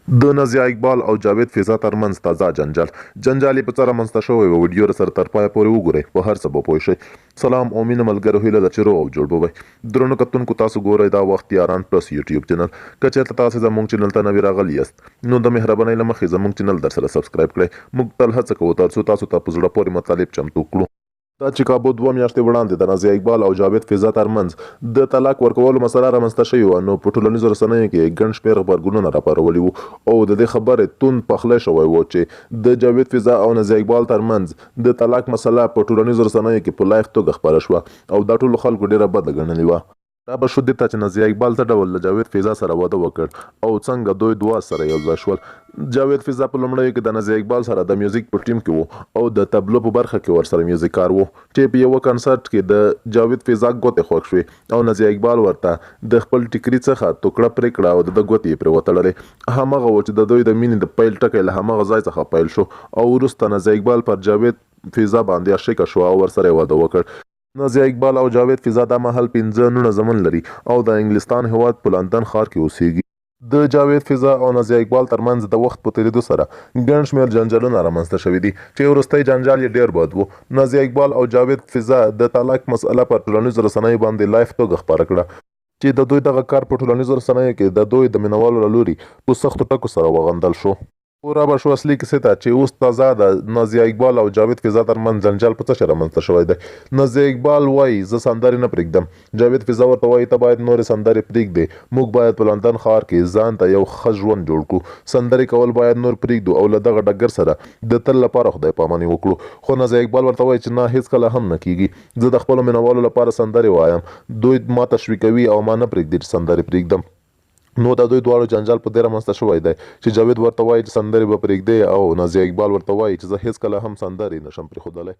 د نازیه اقبال او جاوید فضا ترمنځ تازه جنجال یې په څه رامنځته شوی و ویډیو راسره تر پایه پورې وګورئ په هر څه به پوه شئ. سلام او مینه ملګرو، هیله ده چې روغ او جوړ به وئ. درنو کتونکو، تاسو ګورئ دا وخت یاران پلس یوټیوب چینل. که چېرته تاسو زموږ چینل ته نوي راغلي یاست نو د مهربانۍ له مخې زموږ چینل درسره سبسکرایب کړئ. موږ تل هڅه کوو ترڅو تاسو ته په زړه پورې مطالب چمتو کړو. دا چې کابو 2 میاشتې وړاندې د نازیه اقبال او جاوید فضا ترمنځ د طلاق ورکولو مسله رامنځته شوې وه، نو په ټولنیزو رسنیو کې ګڼ شمېر غبرګونونه راپارولي وو او د دې خبرې توند پخلی شوی و چې د جاوید فضا او نازیه اقبال ترمنځ د طلاق مسله په ټولنیزو رسنیو کې په لایف توګه خپره شوه او دا ټولو خلکو ډېره بده ګڼلې وه. دا به شو دې ته چې نازیه اقبال څه ډول له جاوید فضا سره واده وکړ او څنګه دوی دوه سره یو ځای شول. جاوید فضا په لومړیو کې د نازیه اقبال سره د میوزیک په ټیم کې و او د تبلو په برخه کې ورسره میوزیکار و چې په یوه کنسرت کې د جاوید فضا ګوتې خوښ شوې او نازیه اقبال ورته د خپل ټیکري څخه توکړه پرې کړه او د ده ګوتې یې پرې وتړلې. همغه و چې د دوی د مینې د پیل ټکی له همغه ځای څخه پیل شو او وروسته نازیه اقبال پر جاوید فضا باندې عاشقه شوه او ورسره یې واده وکړ. نازیه اقبال او جاوید فضا دا مهال 15 نونه زمن لري او د انګلستان هیواد په لندن ښار کې اوسېږي. د جاوید فضا او نازیه اقبال ترمنځ د وخت په تېرېدو سره ګڼ شمېر جنجالونه رامنځته شوي دي چې وروستی جنجال یې ډېر بد و. نازیه اقبال او جاوید فضا د طلاق مسئله پر ټولنیزو رسنیو باندې لایف توګه خپره کړه چې د دوی دغه کار په ټولنیزو رسنیو کې د دوی د مینوالو له لوري په سختو ټکو سره وغندل شو. پوره به شو اصلي کیسې ته چې اوس تازه د نازیه اقبال او جاوید فضا ترمنځ جنجال په څه شی رامنځته شوی دی. نازیه اقبال وایي زه سندرې نه پرېږدم، جاوید فضا ورته وایي ته باید نورې سندرې پرېږدې، موږ باید په لندن ښار کې ځان ته یو ښه ژوند جوړ کړو، سندرې کول باید نور پرېږدو او له دغه ډګر سره د تل لپاره خدای پاماني وکړو. خو نازیه اقبال ورته وایي چې نه، هېڅکله هم نه کېږي، زه د خپلو مینوالو لپاره سندرې وایم، دوی ما تشویقوي او ما نه پرېږدي چې سندرې پرېږدم. نو د دوی دواړو جنجال په دې رامنځته شوی دی چې جاوید ورته وایي چې سندرې به پرېږدې او نازیه اقبال ورته وایي چې زه هېڅکله هم سندرې نشم پرېښودلی.